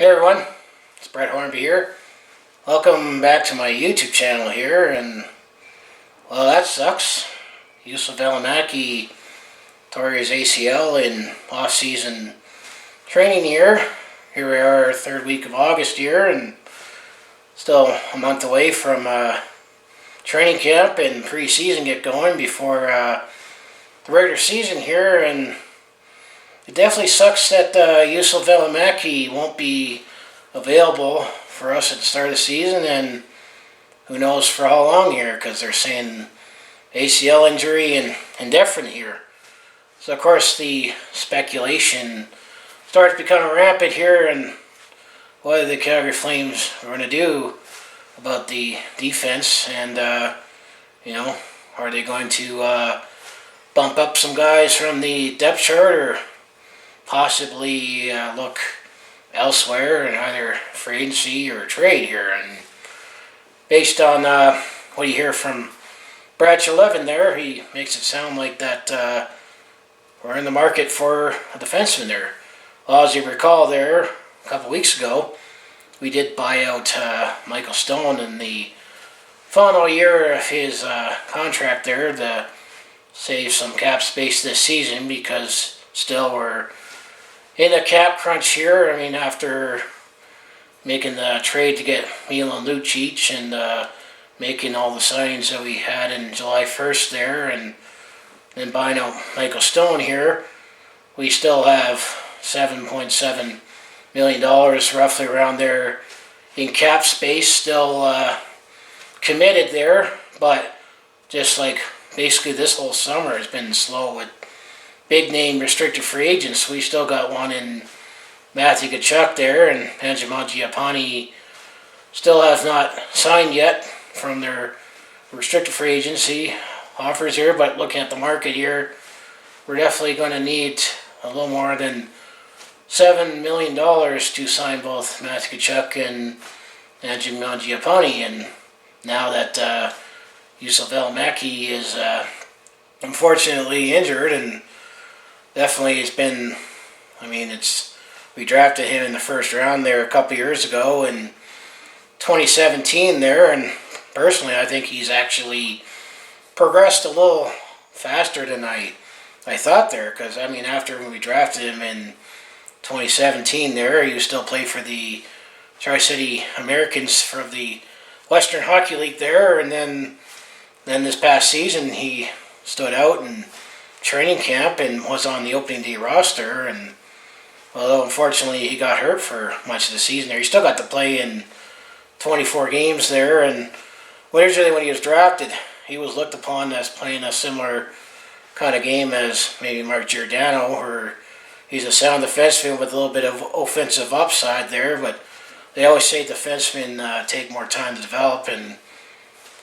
Hey everyone, it's Brett Hornby here. Welcome back to my YouTube channel here, and well, that sucks. Juuso Valimaki tore his ACL in off-season training year. Here we are, third week of August here, and still a month away from training camp and pre-season get going before the regular season here, and it definitely sucks that Juuso Valimaki won't be available for us at the start of the season, and who knows for how long here, because they're saying ACL injury and indefinite here. So of course the speculation starts becoming rampant here, and what are the Calgary Flames going to do about the defense, and are they going to bump up some guys from the depth chart, or possibly look elsewhere in either free agency or trade here? And based on what you hear from Brad 11 there, he makes it sound like that we're in the market for a defenseman there. Well, as you recall there, a couple weeks ago, we did buy out Michael Stone in the final year of his contract there to save some cap space this season, because still we're in a cap crunch here. I mean, after making the trade to get Milan Lucic and making all the signings that we had in July 1st there, and then buying out Michael Stone here, we still have $7.7 million roughly around there in cap space still committed there. But just like basically this whole summer has been slow with big name restricted free agents, we still got one in Matthew Tkachuk there, and Mangiapane still have not signed yet from their restricted free agency offers here. But looking at the market here, we're definitely going to need a little more than $7 million to sign both Matthew Tkachuk and Mangiapane. And now that Juuso Valimaki is unfortunately injured, and definitely it's been, we drafted him in the first round there a couple years ago in 2017 there, and personally I think he's actually progressed a little faster than I thought there, because after we drafted him in 2017 there, he was still played for the Tri-City Americans for the Western Hockey League there, and then this past season he stood out in training camp and was on the opening day roster. And although unfortunately he got hurt for much of the season there, he still got to play in 24 games there. And originally when he was drafted, he was looked upon as playing a similar kind of game as maybe Mark Giordano, or he's a sound defenseman with a little bit of offensive upside there. But they always say defensemen take more time to develop, and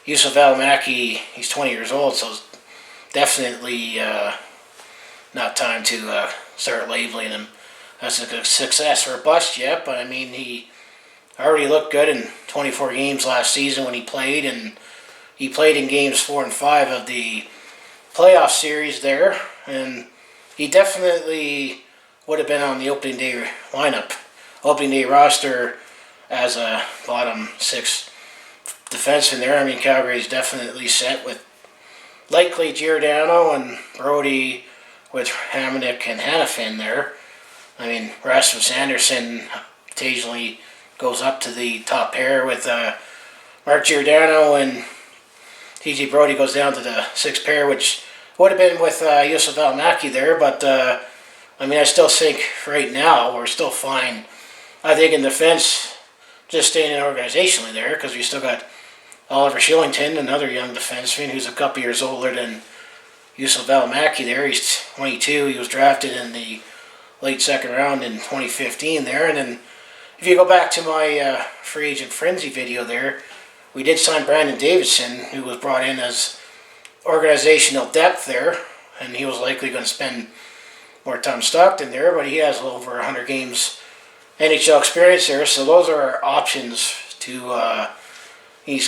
Juuso Valimaki, he's 20 years old, so definitely not time to start labeling him as a success or a bust yet. But he already looked good in 24 games last season when he played, and he played in games 4 and 5 of the playoff series there, and he definitely would have been on the opening day roster as a bottom 6 defenseman there. Calgary's definitely set with likely Giordano and Brody with Hamonic and Hanifin there. Rasmus Anderson occasionally goes up to the top pair with Mark Giordano, and TJ Brody goes down to the 6th pair, which would have been with Juuso Valimaki there. But I still think right now we're still fine. I think in defense, just staying in organizationally there, because we still got Oliver Kylington, another young defenseman who's a couple years older than Juuso Valimaki there. He's 22. He was drafted in the late 2nd round in 2015 there. And then if you go back to my free agent frenzy video there, we did sign Brandon Davidson, who was brought in as organizational depth there, and he was likely going to spend more time Stockton there, but he has over 100 games NHL experience there. So those are our options to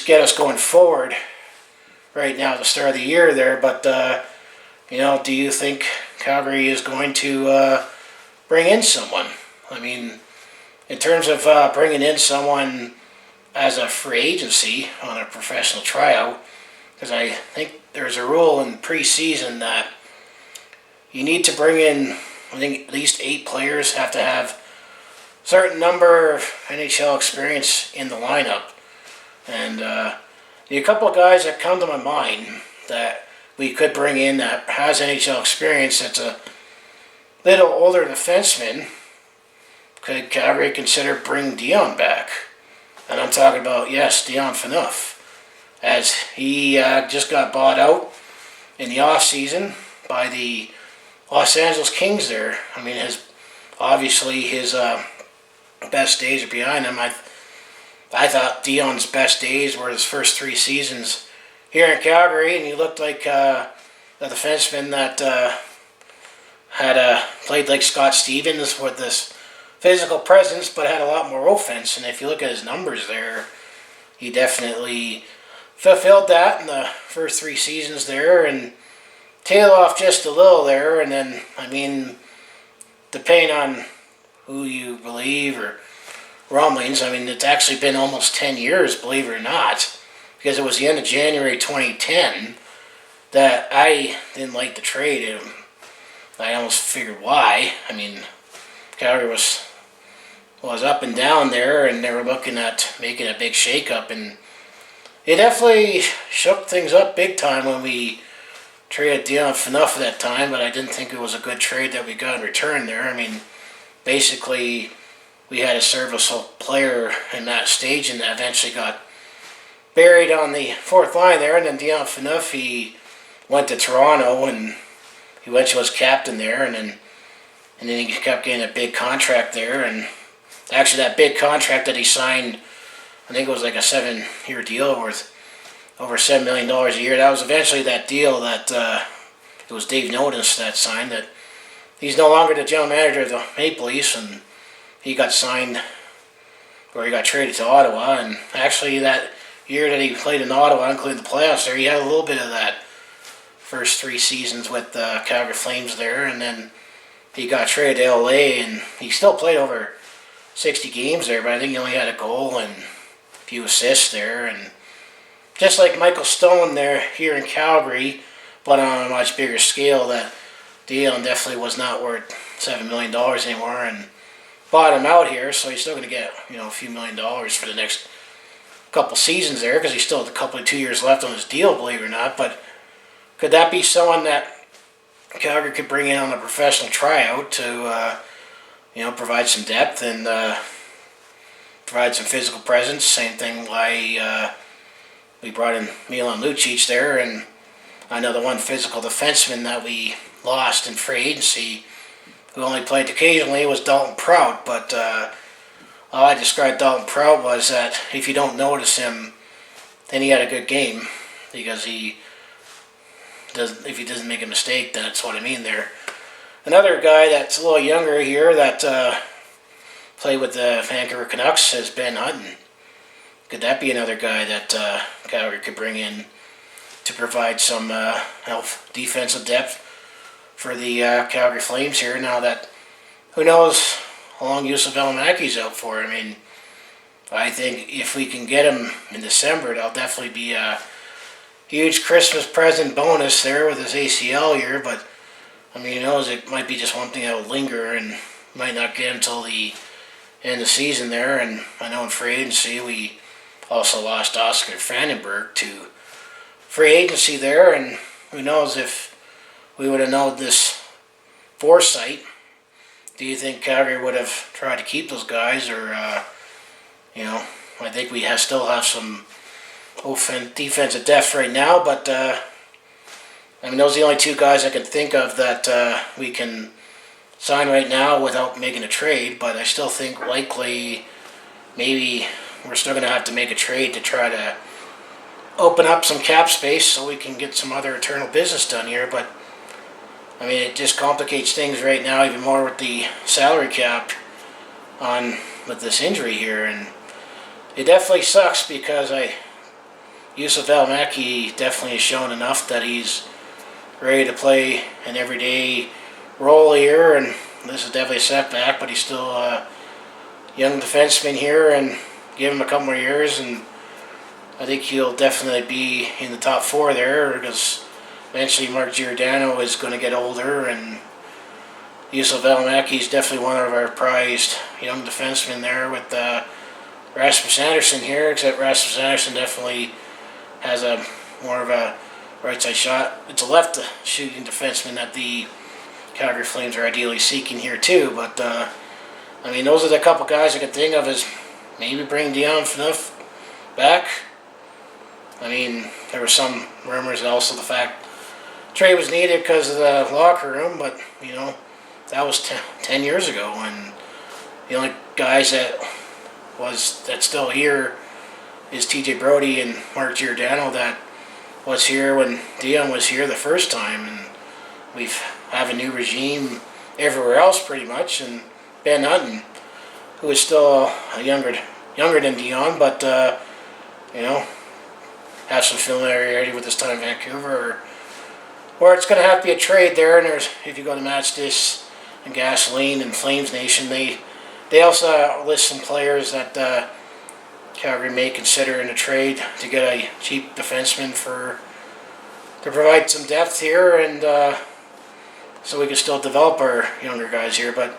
get us going forward right now at the start of the year there. But do you think Calgary is going to bring in someone? in terms of bringing in someone as a free agency on a professional tryout, because I think there's a rule in preseason that you need to bring in, I think at least 8 players have to have a certain number of NHL experience in the lineup. And a couple of guys that come to my mind that we could bring in that has NHL experience that's a little older defenseman. Could Calgary consider bringing Dion back? And I'm talking about, yes, Dion Phaneuf, as he just got bought out in the off-season by the Los Angeles Kings there. I mean, obviously his best days are behind him. I thought Dion's best days were his first 3 seasons here in Calgary, and he looked like a defenseman that had played like Scott Stevens with this physical presence, but had a lot more offense. And if you look at his numbers there, he definitely fulfilled that in the first 3 seasons there, and tailed off just a little there. And then, I mean, depending on who you believe or rumblings, I mean, it's actually been almost 10 years, believe it or not, because it was the end of January 2010 that I didn't like the trade. I almost figured why. I mean, Calgary was up and down there, and they were looking at making a big shakeup, and it definitely shook things up big time when we traded Dion Phaneuf at that time, but I didn't think it was a good trade that we got in return there. I mean, basically, we had a serviceable player in that stage, and that eventually got buried on the 4th line there, and then Dion Phaneuf, he went to Toronto, and he eventually was captain there, and then he kept getting a big contract there, and actually that big contract that he signed, I think it was like a 7-year deal worth over $7 million a year. That was eventually that deal that it was Dave Notice that signed that. He's no longer the general manager of the Maple Leafs, and he got signed, or he got traded to Ottawa. And actually that year that he played in Ottawa, including the playoffs there, he had a little bit of that first 3 seasons with the Calgary Flames there, and then he got traded to LA, and he still played over 60 games there, but I think he only had a goal and a few assists there. And just like Michael Stone there here in Calgary, but on a much bigger scale, that Dion definitely was not worth $7 million anymore, and bought him out here, so he's still going to get, a few $1 million for the next couple seasons there, because he still has 2 years left on his deal, believe it or not. But could that be someone that Calgary could bring in on a professional tryout to, provide some depth and provide some physical presence? Same thing why we brought in Milan Lucic there, and another one physical defenseman that we lost in free agency, who only played occasionally, was Dalton Prout. But all I described Dalton Prout was that if you don't notice him, then he had a good game, because if he doesn't make a mistake, then that's what I mean there. Another guy that's a little younger here that played with the Vancouver Canucks is Ben Hutton. Could that be another guy that Calgary could bring in to provide some defensive depth for the Calgary Flames here? Now that, who knows how long Juuso Valimaki's out for? I mean, I think if we can get him in December, that'll definitely be a huge Christmas present bonus there with his ACL here. But I mean, who knows, it might be just one thing that will linger and might not get him until the end of the season there. And I know in free agency we also lost Oscar Fantenburg to free agency there, and who knows if we would have known this foresight. Do you think Calgary would have tried to keep those guys, or I think we still have some defensive depth right now, but I mean, those are the only 2 guys I can think of that we can sign right now without making a trade. But I still think likely maybe we're still going to have to make a trade to try to open up some cap space so we can get some other eternal business done here. But I mean, it just complicates things right now even more with the salary cap with this injury here, and it definitely sucks because Juuso Valimaki definitely has shown enough that he's ready to play an everyday role here, and this is definitely a setback, but he's still young defenseman here and give him a couple more years, and I think he'll definitely be in the top 4 there, because eventually Mark Giordano is going to get older, and Juuso Valimaki is definitely one of our prized young defensemen there with Rasmus Andersson here, except Rasmus Andersson definitely has a more of a right side shot. It's a left shooting defenseman that the Calgary Flames are ideally seeking here too, but I mean, those are the couple guys I could think of as maybe bring Dion Phaneuf back. I mean, there were some rumors, and also the fact trade was needed because of the locker room, but you know, that was 10 years ago, and the only guys that's still here is TJ Brody and Mark Giordano that was here when Dion was here the first time, and we have a new regime everywhere else pretty much, and Ben Hutton, who is still younger than Dion, but you know, have some familiarity with his time in Vancouver, or it's going to have to be a trade there. And there's, if you go to Match This and Gasoline and Flames Nation, they also list some players that Calgary may consider in a trade to get a cheap defenseman to provide some depth here, and so we can still develop our younger guys here. But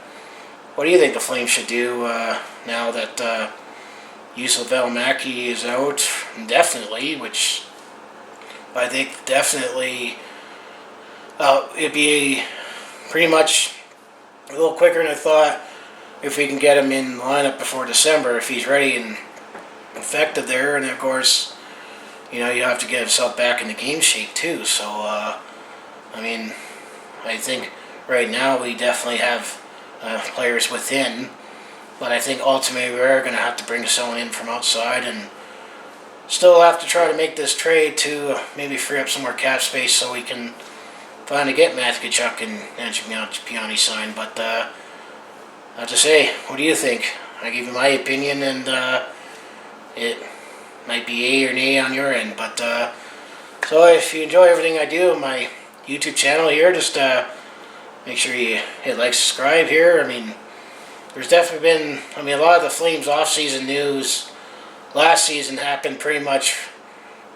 what do you think the Flames should do now that Juuso Valimaki is out indefinitely, which I think definitely it'd be pretty much a little quicker than I thought if we can get him in lineup before December, if he's ready and effective there. And of course, you know, you have to get himself back into game shape too. So I mean, I think right now we definitely have players within, but I think ultimately we're going to have to bring someone in from outside, and still have to try to make this trade to maybe free up some more cap space so we can finally get Matthew Tkachuk and Andrew Piani signed. But I have to say, what do you think? I give you my opinion, and it might be A or nay on your end. But so if you enjoy everything I do on my YouTube channel here, just make sure you hit like, subscribe here. I mean, there's definitely been, I mean, a lot of the Flames off-season news last season happened pretty much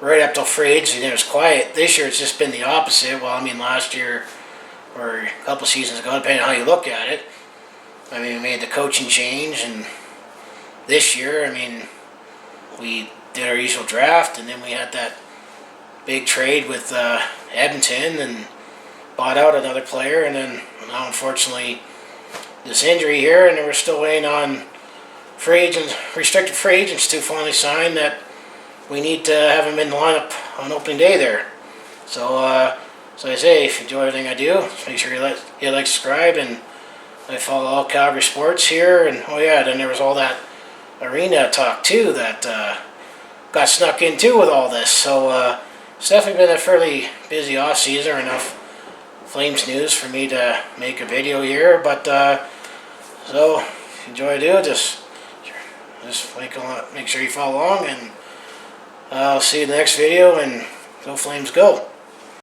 right up till free agency, and it was quiet. This year it's just been the opposite. Well, I mean, last year or a couple seasons ago, depending on how you look at it, I mean, we made the coaching change, and this year, I mean, we did our usual draft, and then we had that big trade with Edmonton and bought out another player, and then now unfortunately this injury here, and then we're still waiting on restricted free agents to finally sign that we need to have them in the lineup on opening day there. So so I say, if you enjoy everything I do, just make sure you hit like, subscribe, and I follow all Calgary sports here. And oh yeah, then there was all that arena talk too that got snuck in too with all this. So it's definitely been a fairly busy off season, or enough Flames news for me to make a video here. But so if you enjoy it, just make sure you follow along, and I'll see you in the next video, and go Flames go.